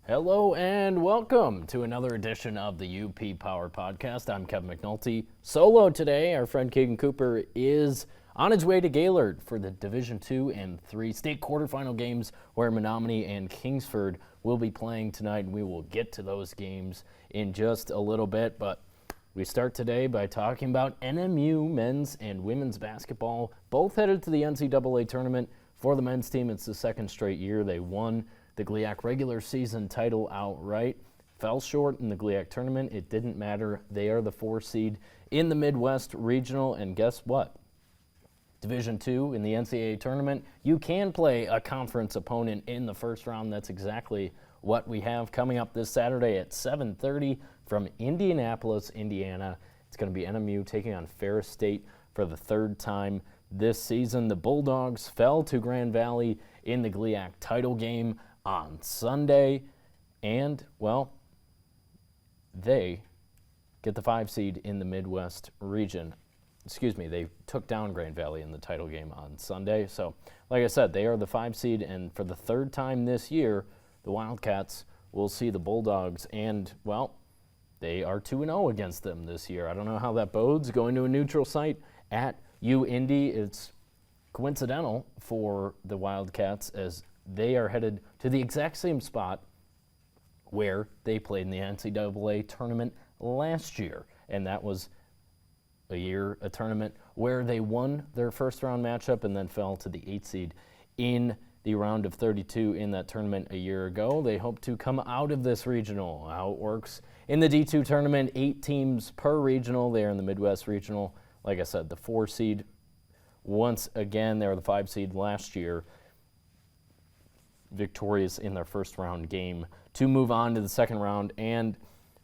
Hello and welcome to another edition of the UP Power Podcast. I'm Kevin McNulty. Solo today, our friend Keegan Cooper is on his way to Gaylord for the Division II and III state quarterfinal games where Menominee and Kingsford will be playing tonight, and we will get to those games in just a little bit. But we start today by talking about NMU men's and women's basketball, both headed to the NCAA tournament. For the men's team, it's the second straight year they won the GLIAC regular season title outright. Fell short in the GLIAC tournament. It didn't matter. They are the 4 seed in the Midwest Regional, and guess what? Division II in the NCAA tournament, you can play a conference opponent in the first round. That's exactly what we have coming up this Saturday at 7:30 from Indianapolis, Indiana. It's going to be NMU taking on Ferris State for the third time this season. The Bulldogs fell to Grand Valley in the GLIAC title game on Sunday, and, well, they get the 5 seed in the Midwest region. They took down Grand Valley in the title game on Sunday. So, like I said, they are the 5 seed, and for the third time this year, the Wildcats will see the Bulldogs, and, well, they are 2-0 against them this year. I don't know how that bodes. Going to a neutral site at UIndy, it's coincidental for the Wildcats as they are headed to the exact same spot where they played in the NCAA tournament last year, and that was a tournament where they won their first round matchup and then fell to the 8 seed in the round of 32 in that tournament a year ago. They hope to come out of this regional. How it works in the D2 tournament, 8 teams per regional. They are in the Midwest Regional. Like I said, the 4 seed. Once again, they were the 5 seed last year, victorious in their first round game to move on to the second round. And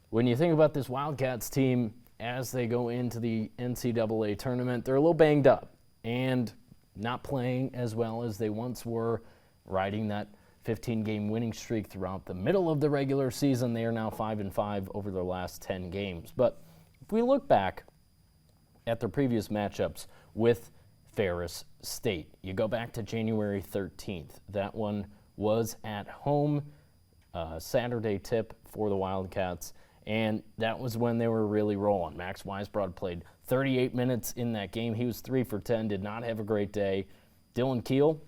when you think about this Wildcats team as they go into the NCAA tournament, they're a little banged up and not playing as well as they once were, riding that 15-game winning streak throughout the middle of the regular season. They are now 5-5 over their last 10 games. But if we look back at their previous matchups with Ferris State, you go back to January 13th. That one was at home, Saturday tip for the Wildcats, and that was when they were really rolling. Max Weisbrod played 38 minutes in that game. He was 3 for 10, did not have a great day. Dylan Keel,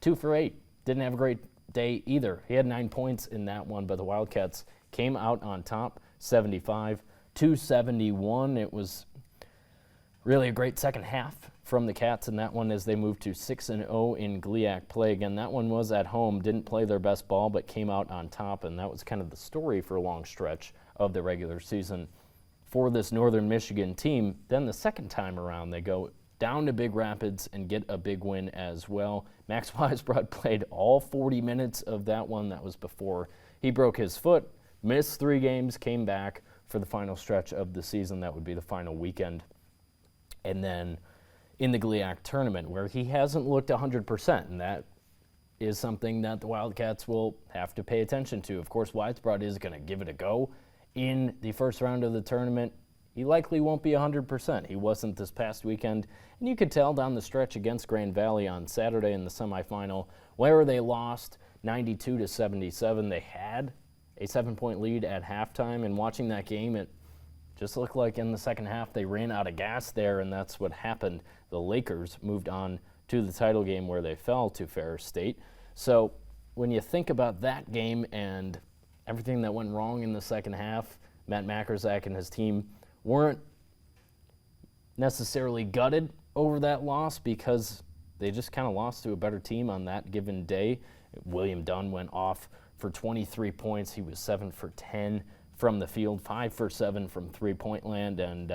2 for 8, didn't have a great day either. He had 9 points in that one, but the Wildcats came out on top, 75-71. It was really a great second half from the Cats in that one as they moved to 6-0 in GLIAC play. Again, that one was at home, didn't play their best ball, but came out on top, and that was kind of the story for a long stretch of the regular season for this Northern Michigan team. Then the second time around, they go down to Big Rapids and get a big win as well. Max Weisbrod played all 40 minutes of that one. That was before he broke his foot, missed 3 games, came back for the final stretch of the season. That would be the final weekend. And then in the GLIAC tournament, where he hasn't looked 100%, and that is something that the Wildcats will have to pay attention to. Of course, Weisbrod is going to give it a go in the first round of the tournament. He likely won't be 100%. He wasn't this past weekend, and you could tell down the stretch against Grand Valley on Saturday in the semifinal, where they lost 92-77. They had a 7-point lead at halftime, and watching that game, it just looked like in the second half they ran out of gas there, and that's what happened. The Lakers moved on to the title game where they fell to Ferris State. So when you think about that game and everything that went wrong in the second half, Matt Makerzak and his team weren't necessarily gutted over that loss because they just kind of lost to a better team on that given day. William Dunn went off for 23 points. He was 7 for 10 from the field, 5 for 7 from three-point land, and,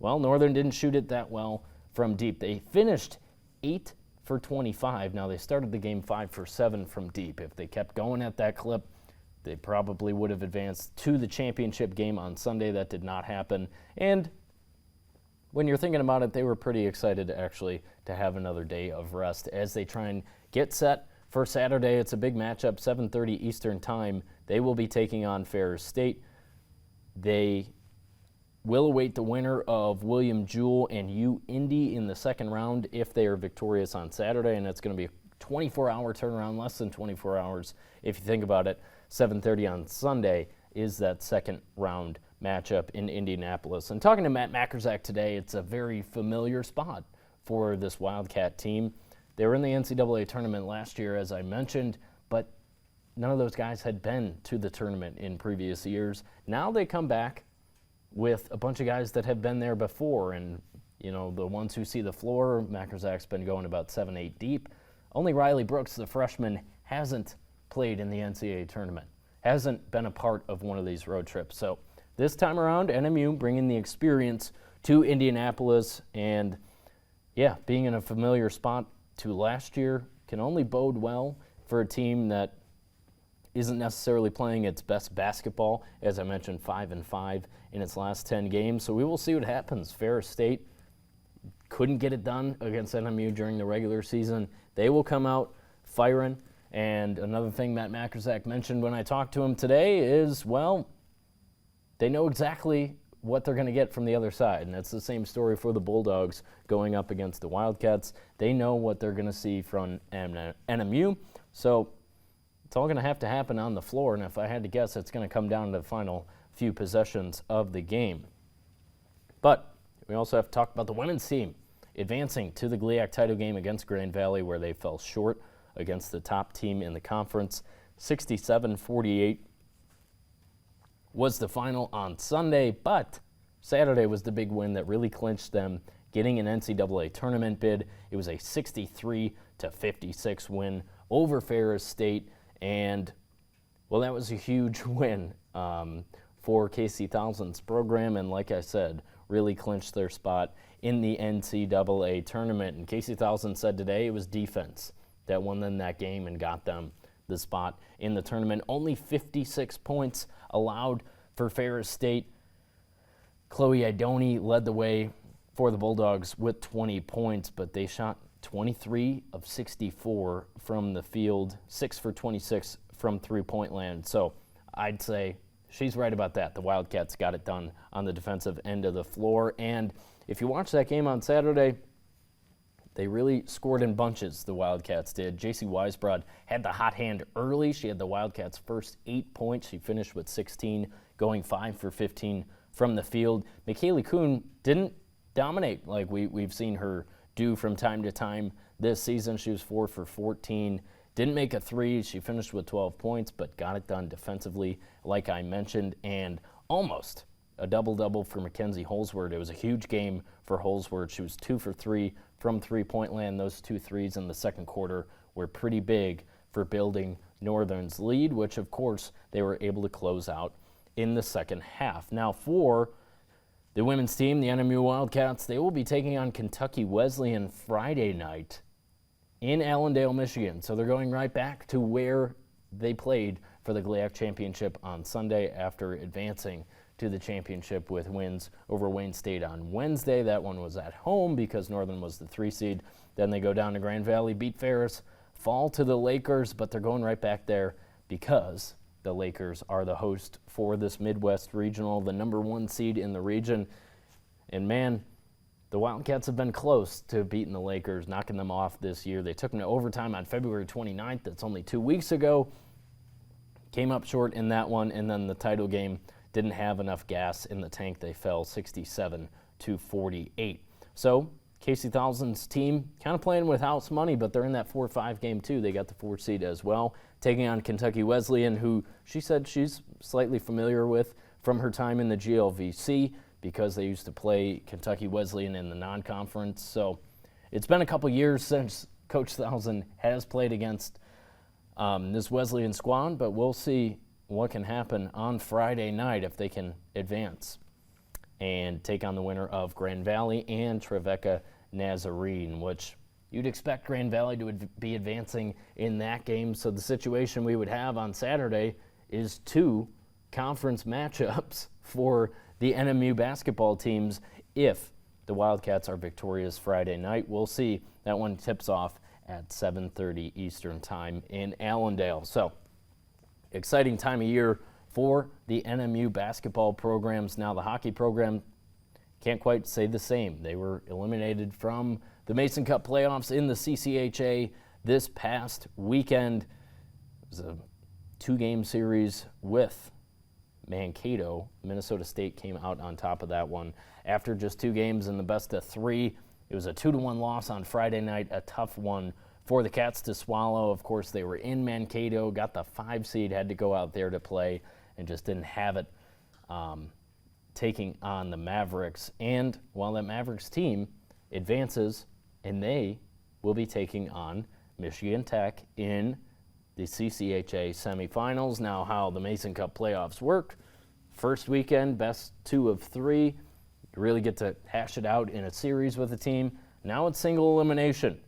Northern didn't shoot it that well from deep. They finished 8 for 25. Now, they started the game 5 for 7 from deep. If they kept going at that clip, they probably would have advanced to the championship game on Sunday. That did not happen. And when you're thinking about it, they were pretty excited actually to have another day of rest as they try and get set for Saturday. It's a big matchup, 7:30 Eastern Time. They will be taking on Ferris State. They will await the winner of William Jewell and UIndy in the second round if they are victorious on Saturday, and it's going to be a 24-hour turnaround, less than 24 hours. If you think about it, 7:30 on Sunday is that second round matchup in Indianapolis. And talking to Matt McNulty today, it's a very familiar spot for this Wildcat team. They were in the NCAA tournament last year, as I mentioned, but none of those guys had been to the tournament in previous years. Now they come back with a bunch of guys that have been there before, and the ones who see the floor, McNulty's been going about 7-8 deep. Only Riley Brooks, the freshman, hasn't played in the NCAA tournament, hasn't been a part of one of these road trips. So this time around, NMU bringing the experience to Indianapolis, and being in a familiar spot to last year can only bode well for a team that isn't necessarily playing its best basketball. As I mentioned, 5-5 in its last 10 games. So we will see what happens. Ferris State couldn't get it done against NMU during the regular season. They will come out firing. And another thing Matt McNulty mentioned when I talked to him today is, they know exactly what they're going to get from the other side. And that's the same story for the Bulldogs going up against the Wildcats. They know what they're going to see from NMU. So it's all going to have to happen on the floor. And if I had to guess, it's going to come down to the final few possessions of the game. But we also have to talk about the women's team advancing to the GLIAC title game against Grand Valley, where they fell short against the top team in the conference. 67-48 was the final on Sunday, but Saturday was the big win that really clinched them getting an NCAA tournament bid. It was a 63-56 win over Ferris State, and that was a huge win for Casey Thousand's program, and like I said, really clinched their spot in the NCAA tournament. And Casey Thousand said today it was defense that won them that game and got them the spot in the tournament. Only 56 points allowed for Ferris State. Chloe Idoni led the way for the Bulldogs with 20 points, but they shot 23 of 64 from the field, 6 for 26 from three-point land. So I'd say she's right about that. The Wildcats got it done on the defensive end of the floor. And if you watch that game on Saturday, they really scored in bunches, the Wildcats did. J.C. Weisbrod had the hot hand early. She had the Wildcats' first 8 points. She finished with 16, going 5 for 15 from the field. McKaylee Kuhn didn't dominate like we've seen her do from time to time this season. She was 4 for 14. Didn't make a three. She finished with 12 points, but got it done defensively, like I mentioned, and almost a double-double for Mackenzie Holsworth. It was a huge game for Holsworth. She was 2 for 3 from three-point land. Those 2 threes in the second quarter were pretty big for building Northern's lead, which, of course, they were able to close out in the second half. Now, for the women's team, the NMU Wildcats, they will be taking on Kentucky Wesleyan Friday night in Allendale, Michigan. So they're going right back to where they played for the GLIAC championship on Sunday after advancing to the championship with wins over Wayne State on Wednesday. That one was at home because Northern was the 3 seed. Then they go down to Grand Valley, beat Ferris, fall to the Lakers, but they're going right back there because the Lakers are the host for this Midwest Regional, the number 1 seed in the region. And man, the Wildcats have been close to beating the Lakers, knocking them off this year. They took them to overtime on February 29th. That's only 2 weeks ago. Came up short in that one, and then the title game didn't have enough gas in the tank. They fell 67-48. So Casey Thousand's team kind of playing with house money, but they're in that 4-5 game too. They got the 4 seed as well, taking on Kentucky Wesleyan, who she said she's slightly familiar with from her time in the GLVC because they used to play Kentucky Wesleyan in the non-conference. So it's been a couple years since Coach Thousand has played against this Wesleyan squad, but we'll see what can happen on Friday night if they can advance and take on the winner of Grand Valley and Trevecca Nazarene, which you'd expect Grand Valley to be advancing in that game. So the situation we would have on Saturday is 2 conference matchups for the NMU basketball teams if the Wildcats are victorious Friday night. We'll see. That one tips off at 7:30 Eastern Time in Allendale. So exciting time of year for the NMU basketball programs. Now the hockey program can't quite say the same. They were eliminated from the Mason Cup playoffs in the CCHA this past weekend. It was a 2-game series with Mankato. Minnesota State came out on top of that one. After just 2 games in the best of 3, it was a 2-1 loss on Friday night, a tough one for the Cats to swallow. Of course, they were in Mankato, got the 5 seed, had to go out there to play, and just didn't have it taking on the Mavericks. And while that Mavericks team advances, and they will be taking on Michigan Tech in the CCHA semifinals. Now, how the Mason Cup playoffs work: first weekend, best 2 of 3. You really get to hash it out in a series with a team. Now it's single elimination.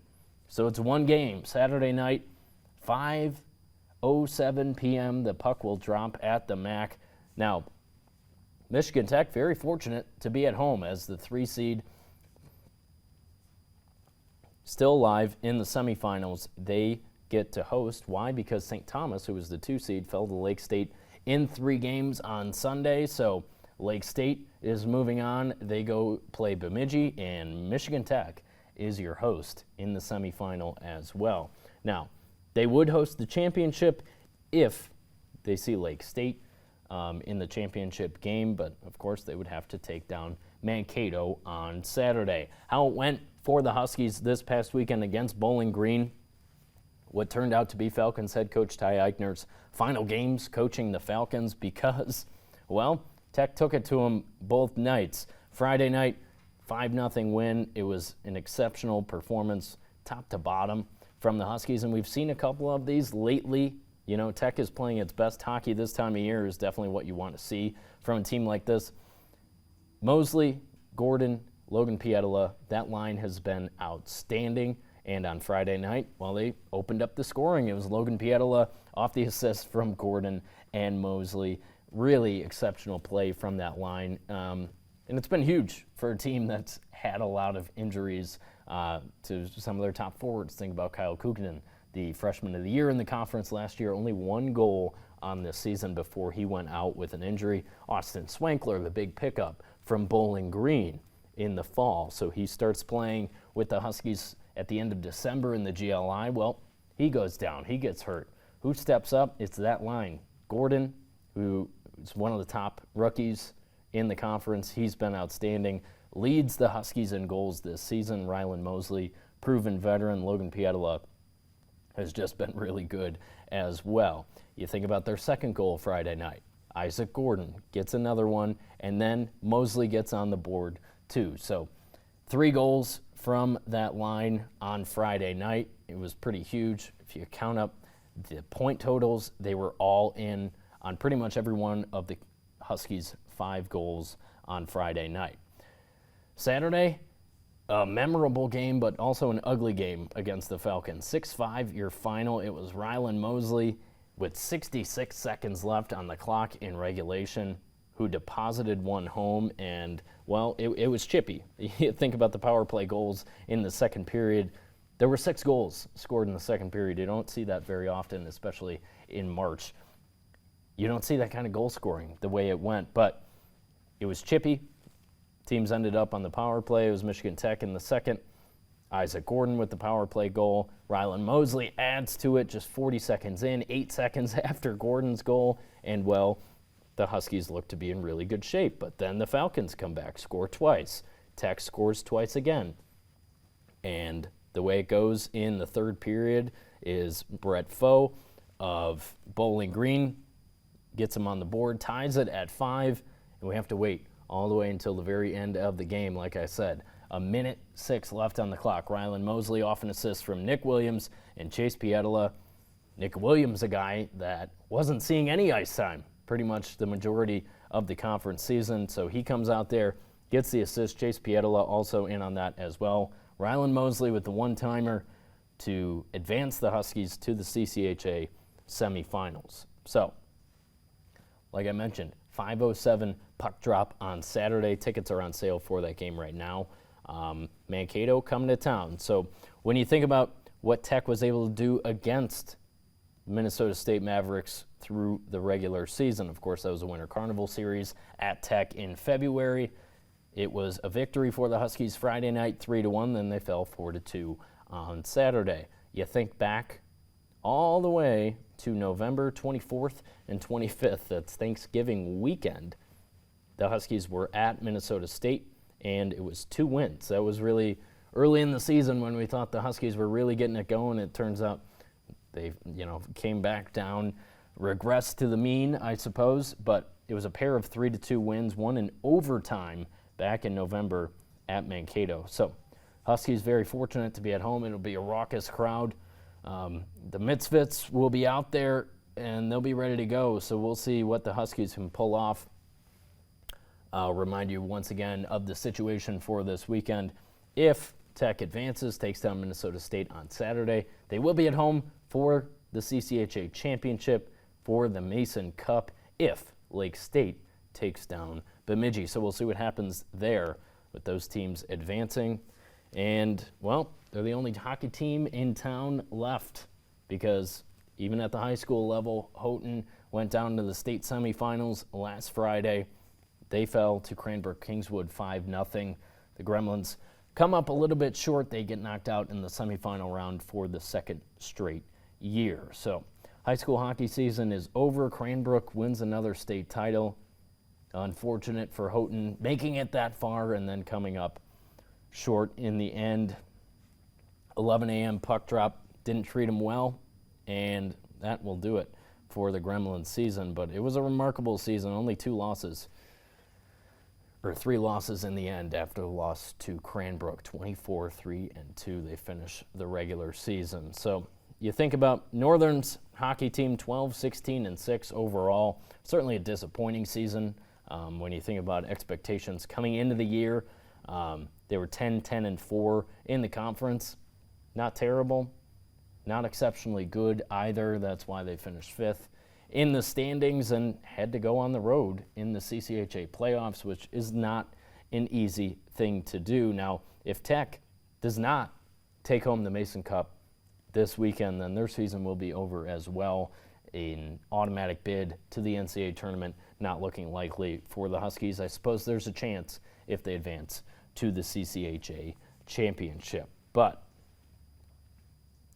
So it's 1 game, Saturday night, 5:07 p.m. The puck will drop at the MAC. Now, Michigan Tech, very fortunate to be at home as the 3 seed, still alive in the semifinals. They get to host. Why? Because St. Thomas, who was the 2 seed, fell to Lake State in 3 games on Sunday. So Lake State is moving on. They go play Bemidji, and Michigan Tech is your host in the semifinal as well. Now, they would host the championship if they see Lake State in the championship game, but of course they would have to take down Mankato on Saturday. How it went for the Huskies this past weekend against Bowling Green, what turned out to be Falcons head coach Ty Eichner's final games coaching the Falcons, because, well, Tech took it to him both nights. Friday night, 5-0 win. It was an exceptional performance top to bottom from the Huskies, and we've seen a couple of these lately. You know, Tech is playing its best hockey this time of year, is definitely what you want to see from a team like this. Mosley, Gordon, Logan Pietola, that line has been outstanding. And on Friday night, well, they opened up the scoring. It was Logan Pietola off the assist from Gordon and Mosley. Really exceptional play from that line. And it's been huge for a team that's had a lot of injuries to some of their top forwards. Think about Kyle Kukkonen, the freshman of the year in the conference last year. Only 1 goal on this season before he went out with an injury. Austin Swankler, the big pickup from Bowling Green in the fall. So he starts playing with the Huskies at the end of December in the GLI. Well, he goes down. He gets hurt. Who steps up? It's that line. Gordon, who is one of the top rookies in the conference. He's been outstanding. Leads the Huskies in goals this season. Rylan Mosley, proven veteran. Logan Pietola has just been really good as well. You think about their second goal Friday night. Isaac Gordon gets another one, and then Mosley gets on the board too. So 3 goals from that line on Friday night. It was pretty huge. If you count up the point totals, they were all in on pretty much every one of the Huskies' 5 goals on Friday night. Saturday, a memorable game, but also an ugly game against the Falcons. 6-5 your final. It was Rylan Mosley with 66 seconds left on the clock in regulation who deposited one home, and, well, it was chippy. You think about the power play goals in the second period. There were 6 goals scored in the second period. You don't see that very often, especially in March. You don't see that kind of goal scoring the way it went, but it was chippy. Teams ended up on the power play. It was Michigan Tech in the second. Isaac Gordon with the power play goal. Rylan Mosley adds to it just 40 seconds in, 8 seconds after Gordon's goal. And, well, the Huskies look to be in really good shape. But then the Falcons come back, score twice. Tech scores twice again. And the way it goes in the third period is Brett Foe of Bowling Green gets him on the board, ties it at 5, and we have to wait all the way until the very end of the game. Like I said, 1:06 left on the clock. Rylan Mosley off an assist from Nick Williams and Chase Pietola. Nick Williams, a guy that wasn't seeing any ice time pretty much the majority of the conference season, so he comes out there, gets the assist. Chase Pietola also in on that as well. Rylan Mosley with the one-timer to advance the Huskies to the CCHA semifinals. So, like I mentioned, 5:07 puck drop on Saturday. Tickets are on sale for that game right now. Mankato coming to town. So when you think about what Tech was able to do against Minnesota State Mavericks through the regular season, of course, that was a Winter Carnival Series at Tech in February. It was a victory for the Huskies Friday night, 3-1. Then they fell 4-2 on Saturday. you think back all the way to November 24th and 25th. That's Thanksgiving weekend. The Huskies were at Minnesota State, and it was 2 wins. That was really early in the season when we thought the Huskies were really getting it going. It turns out they, came back down, regressed to the mean, I suppose, but it was a pair of 3-2 wins, one in overtime back in November at Mankato. So Huskies very fortunate to be at home. It'll be a raucous crowd. The Misfits will be out there, and they'll be ready to go. So we'll see what the Huskies can pull off. I'll remind you once again of the situation for this weekend. If Tech advances, takes down Minnesota State on Saturday, they will be at home for the CCHA Championship for the Mason Cup if Lake State takes down Bemidji. So we'll see what happens there with those teams advancing. And, well, they're the only hockey team in town left because even at the high school level, Houghton went down to the state semifinals last Friday. They fell to Cranbrook-Kingswood 5-0. The Gremlins come up a little bit short. They get knocked out in the semifinal round for the second straight year. So high school hockey season is over. Cranbrook wins another state title. Unfortunate for Houghton making it that far and then coming up short in the end. 11 a.m. puck drop didn't treat them well, and that will do it for the Gremlins season. But it was a remarkable season, only 3 losses in the end after the loss to Cranbrook, 24-3-2. They finish the regular season. So you think about Northern's hockey team, 12-16-6 overall. Certainly a disappointing season when you think about expectations coming into the year. They were 10-10-4 in the conference. Not terrible, not exceptionally good either. That's why they finished 5th in the standings and had to go on the road in the CCHA playoffs, which is not an easy thing to do. Now, if Tech does not take home the Mason Cup this weekend, then their season will be over as well. An automatic bid to the NCAA tournament not looking likely for the Huskies. I suppose there's a chance if they advance to the CCHA championship. But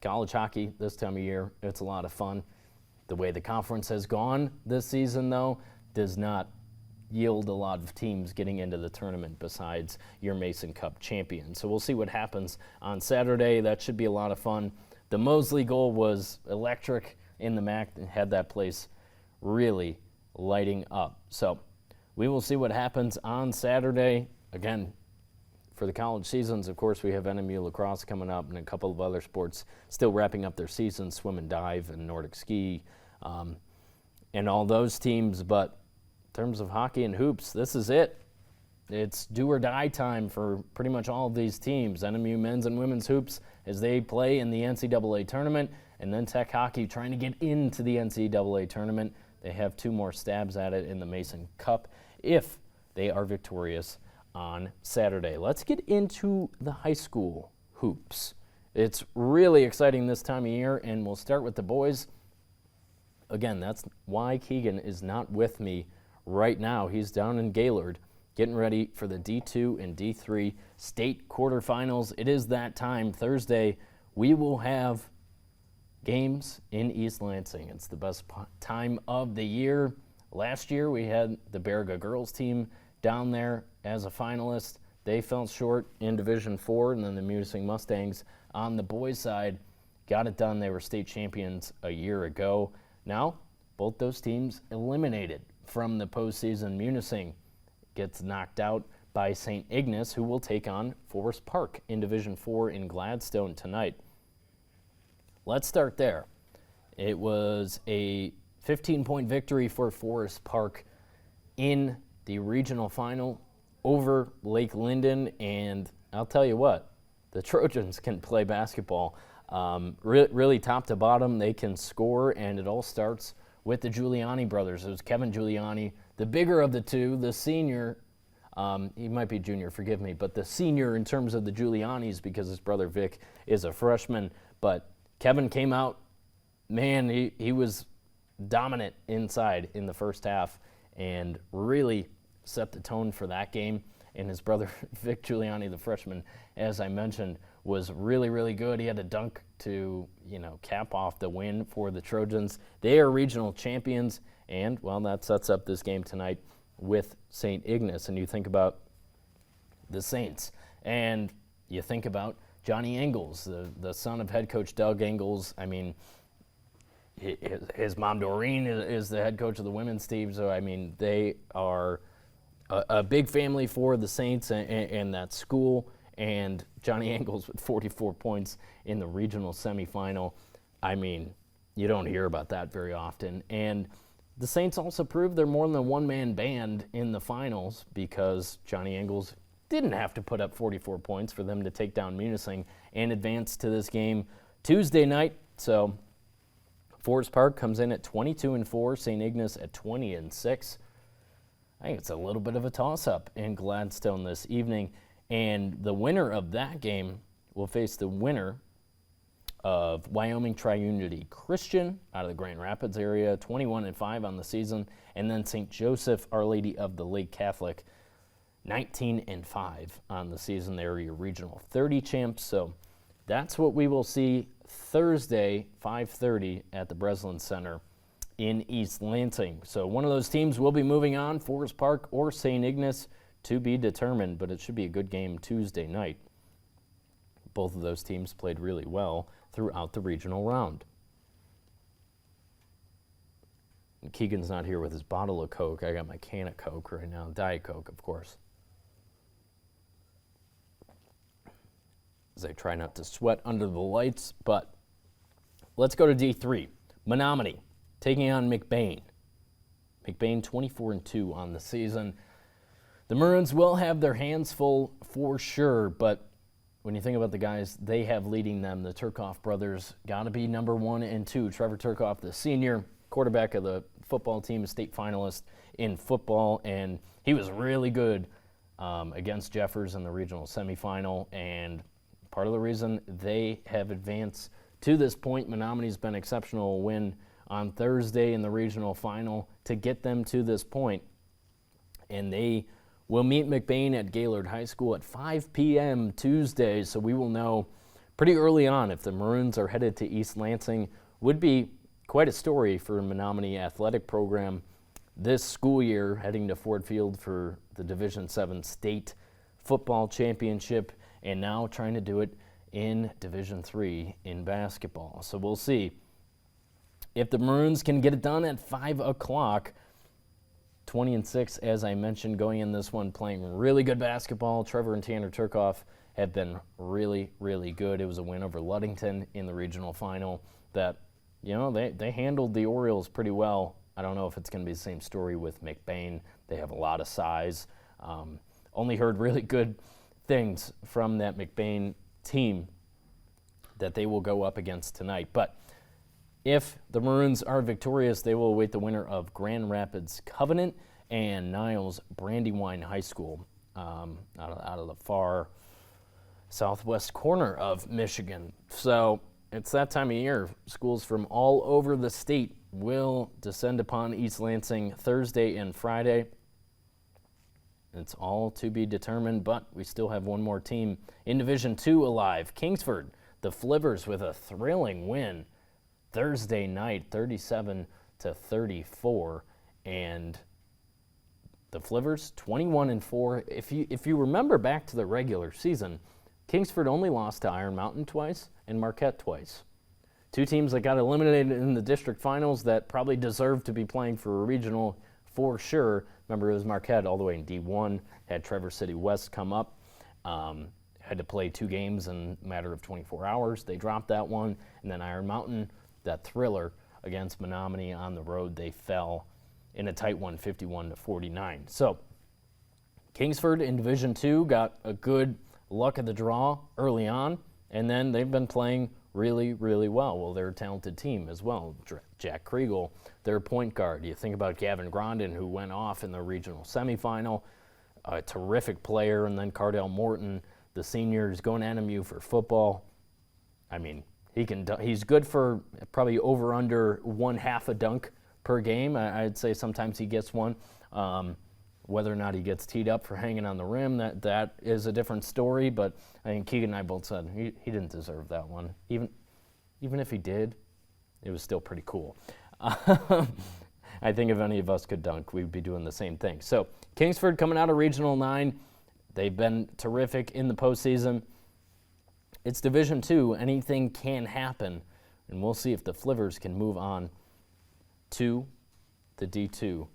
college hockey this time of year, it's a lot of fun. The way the conference has gone this season, though, does not yield a lot of teams getting into the tournament besides your Mason Cup champion. So we'll see what happens on Saturday. That should be a lot of fun. The Mosley goal was electric in the MAC and had that place really lighting up. So we will see what happens on Saturday. Again, for the college seasons, of course, we have NMU lacrosse coming up and a couple of other sports still wrapping up their season, swim and dive and Nordic ski and all those teams. But in terms of hockey and hoops, this is it. It's do or die time for pretty much all of these teams. NMU men's and women's hoops as they play in the NCAA tournament, and then Tech hockey trying to get into the NCAA tournament. They have 2 more stabs at it in the Mason Cup if they are victorious on Saturday. Let's get into the high school hoops. It's really exciting this time of year, and we'll start with the boys. Again, that's why Keegan is not with me right now. He's down in Gaylord getting ready for the D2 and D3 state quarterfinals. It is that time. Thursday, we will have games in East Lansing. It's the best time of the year. Last year, we had the Baraga girls team down there as a finalist. They fell short in Division 4, and then the Munising Mustangs on the boys' side got it done. They were state champions a year ago. Now, both those teams eliminated from the postseason. Munising gets knocked out by St. Ignace, who will take on Forest Park in Division 4 in Gladstone tonight. Let's start there. It was a 15-point victory for Forest Park in the regional final over Lake Linden, and I'll tell you what, the Trojans can play basketball. Really top to bottom, they can score, and it all starts with the Giuliani brothers. It was Kevin Giuliani, the bigger of the two, the senior. He might be junior, forgive me, but the senior in terms of the Giulianis because his brother Vic is a freshman. But Kevin came out, man, he was dominant inside in the first half and really set the tone for that game. and his brother Vic Giuliani, the freshman, as I mentioned, was really, really good. He had a dunk to, cap off the win for the Trojans. They are regional champions, and, well, that sets up this game tonight with St. Ignace. And you think about the Saints, and you think about Johnny Engels, the son of head coach Doug Engels. I mean, his mom Doreen is the head coach of the women's team, so, I mean, they are a big family for the Saints and that school. And Johnny Engels with 44 points in the regional semifinal. I mean, you don't hear about that very often. And the Saints also proved they're more than a one-man band in the finals because Johnny Engels didn't have to put up 44 points for them to take down Munising and advance to this game Tuesday night. So Forest Park comes in at 22-4, St. Ignace at 20-6. I think it's a little bit of a toss-up in Gladstone this evening. And the winner of that game will face the winner of Wyoming Tri-Unity Christian out of the Grand Rapids area, 21-5 on the season, and then St. Joseph Our Lady of the Lake Catholic, 19-5 on the season. They're your regional 30 champs. So that's what we will see Thursday, 5:30 at the Breslin Center in East Lansing. So one of those teams will be moving on, Forest Park or St. Ignace, to be determined, but it should be a good game Tuesday night. Both of those teams played really well throughout the regional round. And Keegan's not here with his bottle of Coke. I got my can of Coke right now, Diet Coke, of course. As I try not to sweat under the lights, but let's go to D3. Menominee taking on McBain. McBain 24-2 on the season. The Maroons will have their hands full for sure, but when you think about the guys they have leading them, the Turkoff brothers got to be number 1 and 2. Trevor Turkoff, the senior quarterback of the football team, a state finalist in football, and he was really good against Jeffers in the regional semifinal, and part of the reason they have advanced to this point, Menominee's been an exceptional win on Thursday in the regional final to get them to this point, and they will meet McBain at Gaylord High School at 5 p.m. Tuesday, so we will know pretty early on if the Maroons are headed to East Lansing. Would be quite a story for Menominee athletic program this school year, heading to Ford Field for the Division VII State Football Championship, and now trying to do it in Division III in basketball. So we'll see if the Maroons can get it done at 5 o'clock. 20-6, as I mentioned, going in this one, playing really good basketball. Trevor and Tanner Turkoff have been really, really good. It was a win over Ludington in the regional final that, they handled the Orioles pretty well. I don't know if it's going to be the same story with McBain. They have a lot of size. Only heard really good things from that McBain team that they will go up against tonight. But if the Maroons are victorious, they will await the winner of Grand Rapids Covenant and Niles Brandywine High School out of the far southwest corner of Michigan. So it's that time of year. Schools from all over the state will descend upon East Lansing Thursday and Friday. It's all to be determined, but we still have one more team in Division II alive. Kingsford, the Flivers, with a thrilling win Thursday night, 37-34, and the Flivers 21-4. If you remember back to the regular season, Kingsford only lost to Iron Mountain twice and Marquette twice. Two teams that got eliminated in the district finals that probably deserved to be playing for a regional for sure. Remember, it was Marquette all the way in D1, had Traverse City West come up, had to play 2 games in a matter of 24 hours. They dropped that one, and then Iron Mountain, that thriller against Menominee on the road, they fell in a tight one, 51-49. So Kingsford in Division II got a good luck of the draw early on, and then they've been playing really, really well. Well, they're a talented team as well. Jack Kriegel, their point guard. You think about Gavin Grondin, who went off in the regional semifinal, a terrific player, and then Cardell Morton, the senior, is going to NMU for football. I mean, he's good for probably over under 1/2 a dunk per game. I'd say sometimes he gets one. Whether or not he gets teed up for hanging on the rim, that is a different story, but I think Keegan and I both said he didn't deserve that one. Even if he did, it was still pretty cool. I think if any of us could dunk, we'd be doing the same thing. So Kingsford coming out of Regional 9. They've been terrific in the postseason. It's Division II. Anything can happen, and we'll see if the Flivers can move on to the D2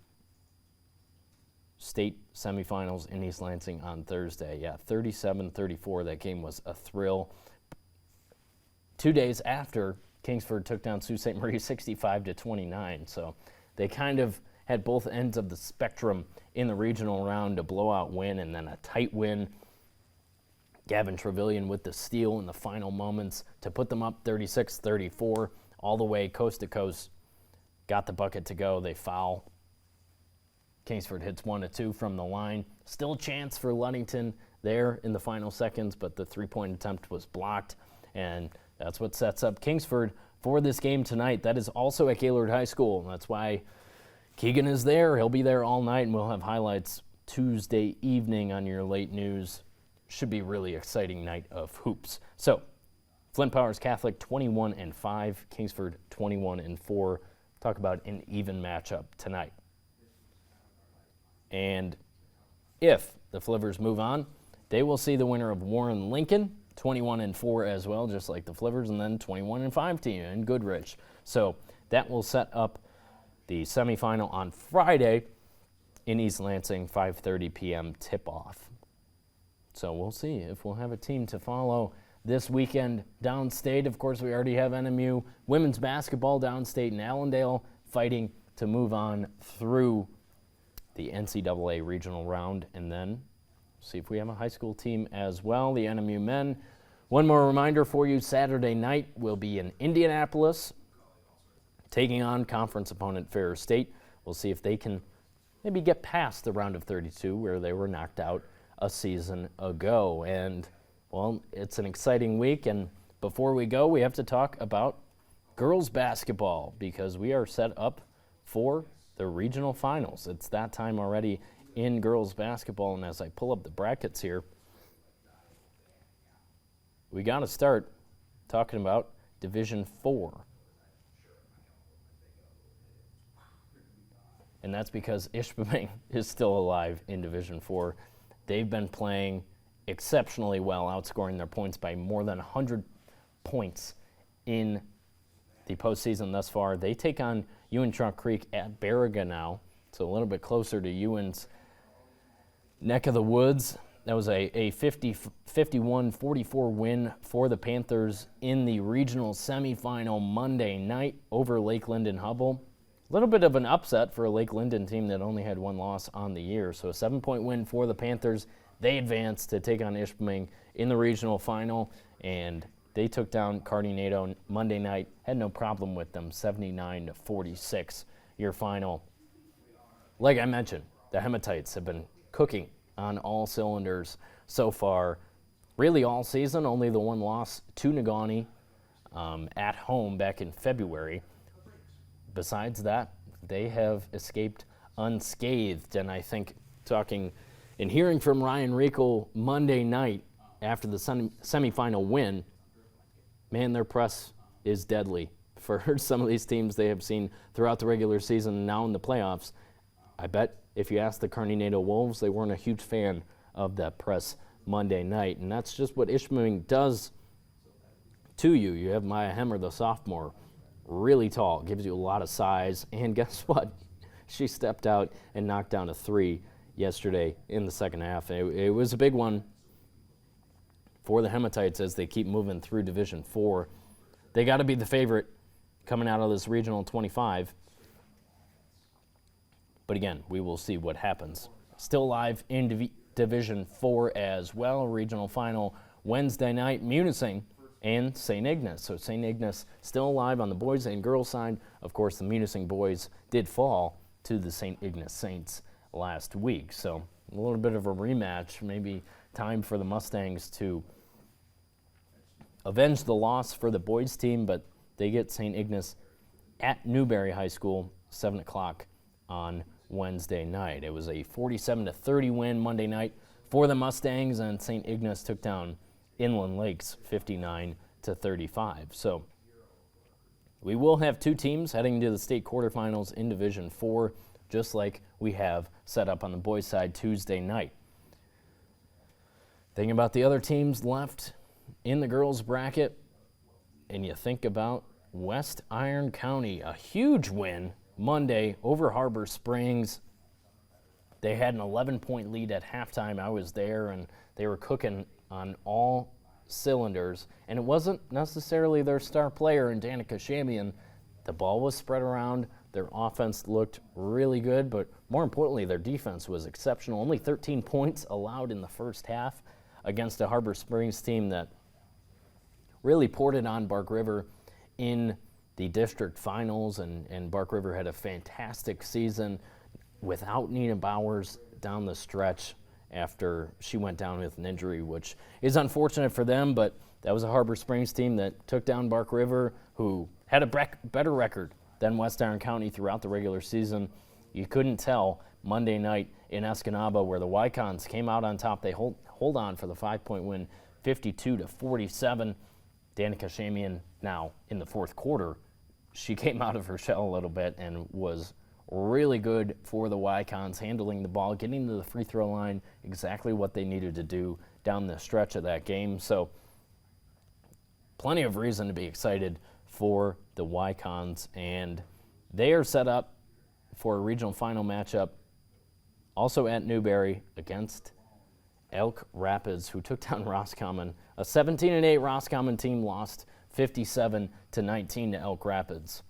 state semifinals in East Lansing on Thursday. Yeah, 37-34. That game was a thrill. 2 days after, Kingsford took down Sault Ste. Marie 65-29. So they kind of had both ends of the spectrum in the regional round, a blowout win and then a tight win. Gavin Trevelyan with the steal in the final moments to put them up 36-34 all the way coast to coast. Got the bucket to go. They foul. Kingsford hits 1-2 from the line. Still a chance for Ludington there in the final seconds, but the three-point attempt was blocked, and that's what sets up Kingsford for this game tonight. That is also at Gaylord High School. That's why Keegan is there. He'll be there all night, and we'll have highlights Tuesday evening on your late news. Should be a really exciting night of hoops. So, Flint Powers Catholic 21-5, Kingsford 21-4. Talk about an even matchup tonight. And if the Flivers move on, they will see the winner of Warren Lincoln 21-4 as well, just like the Flivers, and then 21-5 team in Goodrich. So that will set up the semifinal on Friday in East Lansing, 5:30 p.m. tip-off. So we'll see if we'll have a team to follow this weekend downstate. Of course, we already have NMU women's basketball downstate in Allendale fighting to move on through the NCAA regional round, and then see if we have a high school team as well, the NMU men. One more reminder for you, Saturday night will be in Indianapolis, taking on conference opponent Ferris State. We'll see if they can maybe get past the round of 32 where they were knocked out a season ago. And, well, it's an exciting week, and before we go, we have to talk about girls basketball because we are set up for the regional finals. It's that time already in girls basketball, and as I pull up the brackets here, we got to start talking about Division 4. And that's because Ishpeming is still alive in Division 4. They've been playing exceptionally well, outscoring their points by more than 100 points in the postseason thus far. They take on Ewan Trunk Creek at Baraga now, so a little bit closer to Ewan's neck of the woods. That was a 51-44 win for the Panthers in the regional semifinal Monday night over Lake Linden Hubble. A little bit of an upset for a Lake Linden team that only had one loss on the year. So a 7-point win for the Panthers. They advanced to take on Ishpeming in the regional final, and they took down Cardinado Monday night. Had no problem with them, 79-46, your final. Like I mentioned, the Hematites have been cooking on all cylinders so far, really all season. Only the one loss to Negaunee at home back in February. Besides that, they have escaped unscathed, and I think talking and hearing from Ryan Riegel Monday night after the semifinal win, man, their press is deadly for some of these teams they have seen throughout the regular season and now in the playoffs. I bet if you ask the Cardinado Wolves, they weren't a huge fan of that press Monday night, and that's just what Ishpeming does to you. You have Maya Hemmer, the sophomore, really tall, gives you a lot of size, and guess what? She stepped out and knocked down a three yesterday in the second half. It was a big one for the Hematites as they keep moving through Division 4. They got to be the favorite coming out of this Regional 25. But again, we will see what happens. Still live in Division 4 as well. Regional final Wednesday night, Munising and St. Ignace. So St. Ignace still alive on the boys and girls side. Of course, the Munising boys did fall to the St. Ignace Saints last week. So a little bit of a rematch, maybe time for the Mustangs to avenge the loss for the boys team, but they get St. Ignace at Newberry High School, 7 o'clock on Wednesday night. It was a 47-30 win Monday night for the Mustangs, and St. Ignace took down Inland Lakes 59-35. So we will have two teams heading to the state quarterfinals in Division 4, just like we have set up on the boys' side Tuesday night. Thinking about the other teams left in the girls' bracket, and you think about West Iron County, a huge win Monday over Harbor Springs. They had an 11-point lead at halftime. I was there, and they were cooking on all cylinders. And it wasn't necessarily their star player in Danica Shamian. The ball was spread around. Their offense looked really good, but more importantly, their defense was exceptional. Only 13 points allowed in the first half against a Harbor Springs team that really poured it on Bark River in the district finals, and Bark River had a fantastic season without Nina Bowers down the stretch after she went down with an injury, which is unfortunate for them, but that was a Harbor Springs team that took down Bark River, who had a better record than West Iron County throughout the regular season. You couldn't tell Monday night in Escanaba, where the Wycons came out on top. They hold on for the 5-point win, 52-47. Danica Shamian now in the fourth quarter, she came out of her shell a little bit and was really good for the Wycons, handling the ball, getting to the free throw line, exactly what they needed to do down the stretch of that game. So plenty of reason to be excited for the Wycons, and they are set up for a regional final matchup also at Newberry against Elk Rapids, who took down Roscommon. A 17-8 Roscommon team lost 57-19 to Elk Rapids.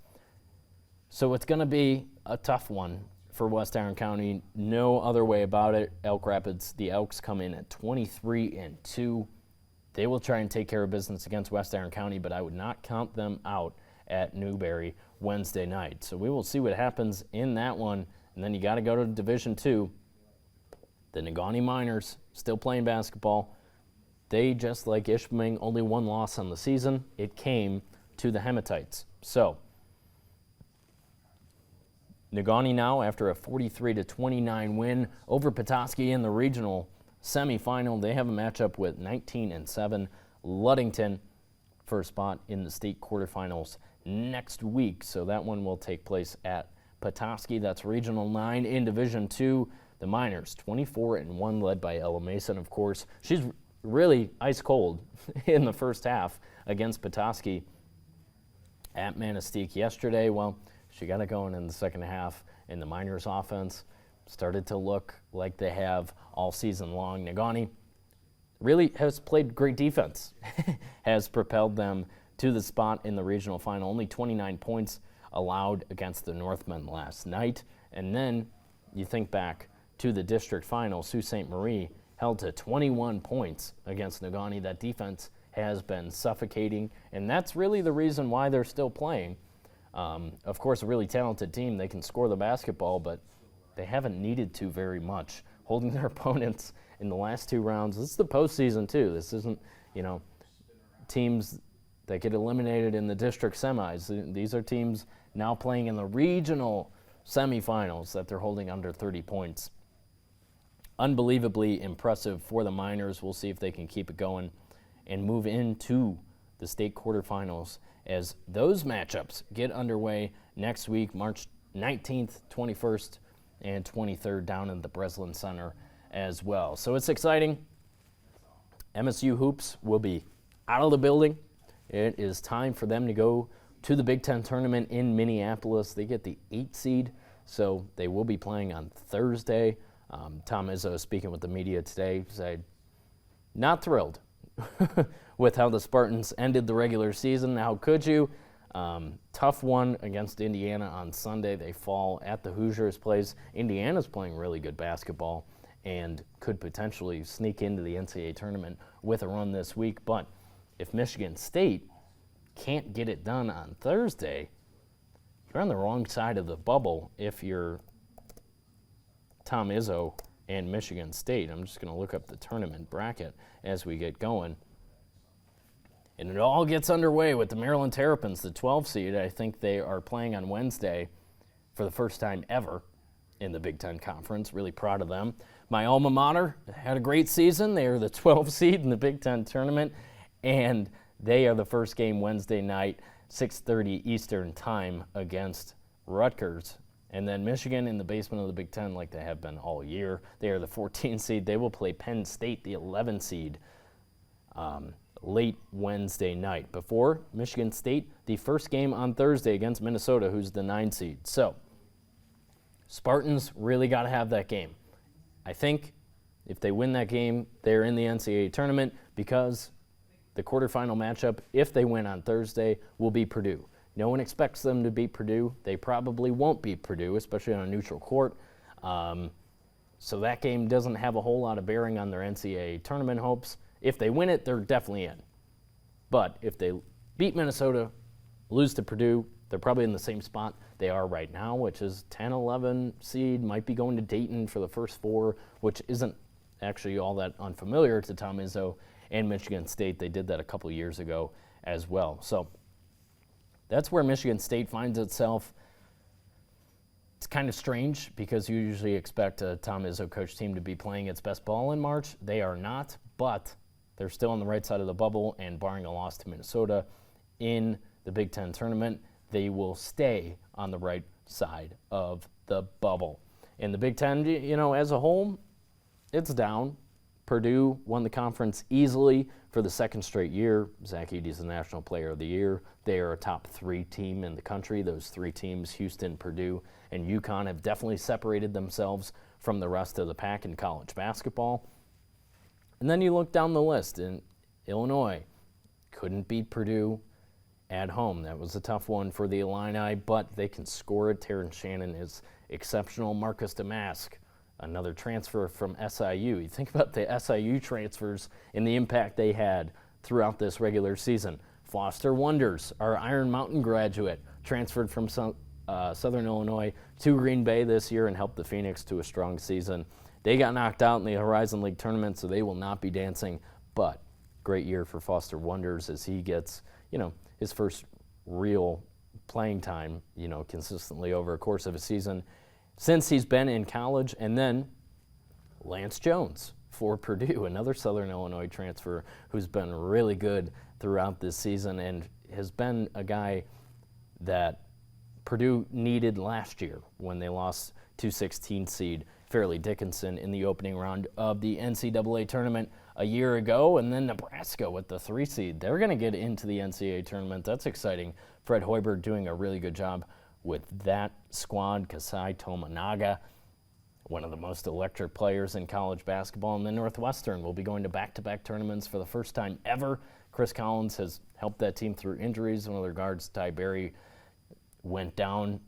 So it's going to be a tough one for West Iron County. No other way about it. Elk Rapids, the Elks come in at 23-2. They will try and take care of business against West Iron County, but I would not count them out at Newberry Wednesday night. So we will see what happens in that one. And then you got to go to Division 2. The Negaunee Miners still playing basketball. They, just like Ishpeming, only one loss on the season. It came to the Hematites. So Negaunee now, after a 43-29 win over Petoskey in the regional semifinal, they have a matchup with 19-7 Ludington for a spot in the state quarterfinals next week. So that one will take place at Petoskey. That's Regional 9 in Division 2. The Miners, 24-1, led by Ella Mason, of course. She's really ice cold in the first half against Petoskey at Manistee yesterday. Well, she got it going in the second half, and the Miners' offense started to look like they have all season long. Negaunee really has played great defense, has propelled them to the spot in the regional final. Only 29 points allowed against the Northmen last night. And then you think back to the district final, Sault Ste. Marie held to 21 points against Negaunee. That defense has been suffocating, and that's really the reason why they're still playing. Of course, a really talented team. They can score the basketball, but they haven't needed to very much, holding their opponents in the last two rounds. This is the postseason, too. This isn't, teams that get eliminated in the district semis. These are teams now playing in the regional semifinals that they're holding under 30 points. Unbelievably impressive for the Miners. We'll see if they can keep it going and move into the state quarterfinals as those matchups get underway next week, March 19th, 21st, and 23rd down in the Breslin Center as well. So it's exciting. MSU Hoops will be out of the building. It is time for them to go to the Big Ten tournament in Minneapolis. They get the 8 seed, so they will be playing on Thursday. Tom Izzo, speaking with the media today, said, not thrilled with how the Spartans ended the regular season. How could you? Tough one against Indiana on Sunday. They fall at the Hoosiers' place. Indiana's playing really good basketball and could potentially sneak into the NCAA tournament with a run this week. But if Michigan State can't get it done on Thursday, you're on the wrong side of the bubble if you're Tom Izzo and Michigan State. I'm just going to look up the tournament bracket as we get going. And it all gets underway with the Maryland Terrapins, the 12 seed. I think they are playing on Wednesday for the first time ever in the Big Ten Conference. Really proud of them. My alma mater had a great season. They are the 12th seed in the Big Ten Tournament, and they are the first game Wednesday night, 6:30 Eastern time against Rutgers. And then Michigan in the basement of the Big Ten like they have been all year. They are the 14th seed. They will play Penn State, the 11th seed, late Wednesday night. Before Michigan State, the first game on Thursday against Minnesota, who's the 9 seed. So Spartans really got to have that game. I think if they win that game, they're in the NCAA tournament because the quarterfinal matchup, if they win on Thursday, will be Purdue. No one expects them to beat Purdue. They probably won't beat Purdue, especially on a neutral court. So that game doesn't have a whole lot of bearing on their NCAA tournament hopes. If they win it, they're definitely in. But if they beat Minnesota, lose to Purdue, they're probably in the same spot they are right now, which is 10-11 seed, might be going to Dayton for the first 4, which isn't actually all that unfamiliar to Tom Izzo and Michigan State. They did that a couple years ago as well. So that's where Michigan State finds itself. It's kind of strange because you usually expect a Tom Izzo coach team to be playing its best ball in March. They are not, but they're still on the right side of the bubble, and barring a loss to Minnesota in the Big Ten tournament, they will stay on the right side of the bubble. In the Big Ten, as a whole, it's down. Purdue won the conference easily for the second straight year. Zach Edey's the National Player of the Year. They are a top 3 team in the country. Those 3 teams, Houston, Purdue, and UConn, have definitely separated themselves from the rest of the pack in college basketball. And then you look down the list, and Illinois couldn't beat Purdue at home. That was a tough one for the Illini, but they can score it. Terrence Shannon is exceptional. Marcus Damask, another transfer from SIU. You think about the SIU transfers and the impact they had throughout this regular season. Foster Wonders, our Iron Mountain graduate, transferred from Southern Illinois to Green Bay this year and helped the Phoenix to a strong season. They got knocked out in the Horizon League tournament, so they will not be dancing, but great year for Foster Wonders as he gets, his first real playing time, consistently over a course of a season since he's been in college. And then Lance Jones for Purdue, another Southern Illinois transfer who's been really good throughout this season and has been a guy that Purdue needed last year when they lost to 16 seed Fairleigh Dickinson in the opening round of the NCAA tournament a year ago, and then Nebraska with the 3 seed. They're going to get into the NCAA tournament. That's exciting. Fred Hoiberg doing a really good job with that squad. Kasai Tominaga, one of the most electric players in college basketball. And then Northwestern will be going to back-to-back tournaments for the first time ever. Chris Collins has helped that team through injuries. One of their guards, Ty Berry, went down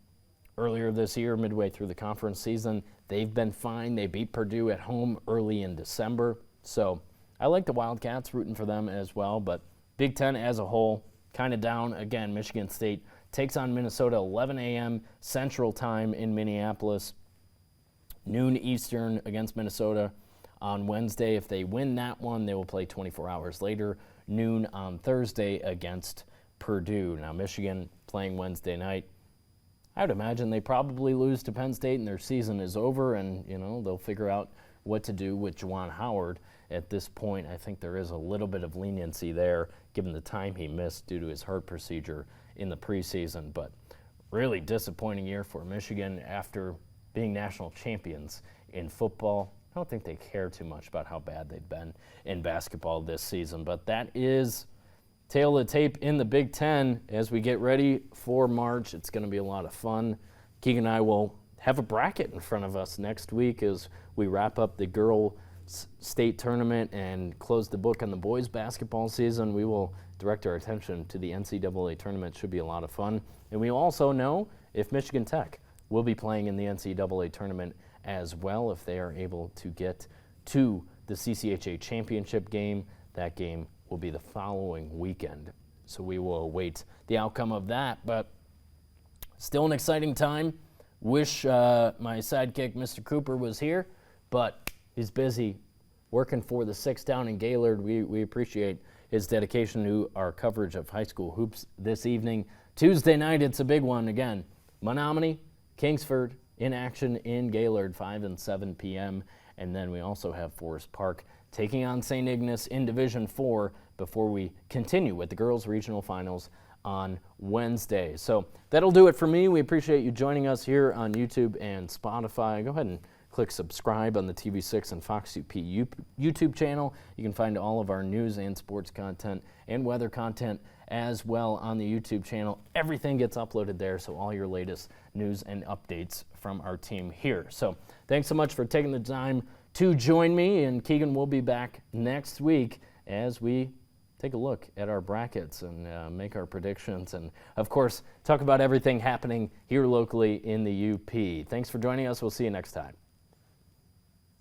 earlier this year, midway through the conference season. They've been fine. They beat Purdue at home early in December. So I like the Wildcats, rooting for them as well. But Big Ten as a whole, kind of down. Again, Michigan State takes on Minnesota 11 a.m. Central Time in Minneapolis. Noon Eastern against Minnesota on Wednesday. If they win that one, they will play 24 hours later, noon on Thursday against Purdue. Now, Michigan playing Wednesday night. I would imagine they probably lose to Penn State and their season is over, and they'll figure out what to do with Juwan Howard. At this point, I think there is a little bit of leniency there, given the time he missed due to his heart procedure in the preseason. But really disappointing year for Michigan after being national champions in football. I don't think they care too much about how bad they've been in basketball this season. But that is tail of the tape in the Big Ten as we get ready for March. It's going to be a lot of fun. Keegan and I will have a bracket in front of us next week as we wrap up the girls' state tournament and close the book on the boys' basketball season. We will direct our attention to the NCAA tournament. Should be a lot of fun. And we also know if Michigan Tech will be playing in the NCAA tournament as well, if they are able to get to the CCHA championship game. That game will be the following weekend. So we will await the outcome of that. But still an exciting time. Wish my sidekick, Mr. Cooper, was here, but he's busy working for the Six down in Gaylord. We appreciate his dedication to our coverage of high school hoops this evening. Tuesday night, it's a big one again. Menominee, Kingsford, in action in Gaylord, 5 and 7 p.m. And then we also have Forest Park taking on St. Ignace in Division 4 before we continue with the girls' regional finals on Wednesday. So that'll do it for me. We appreciate you joining us here on YouTube and Spotify. Go ahead and click subscribe on the TV6 and Fox UP YouTube channel. You can find all of our news and sports content and weather content as well on the YouTube channel. Everything gets uploaded there, so all your latest news and updates from our team here. So thanks so much for taking the time to join me, and Keegan will be back next week as we take a look at our brackets and make our predictions and, of course, talk about everything happening here locally in the UP. Thanks for joining us. We'll see you next time.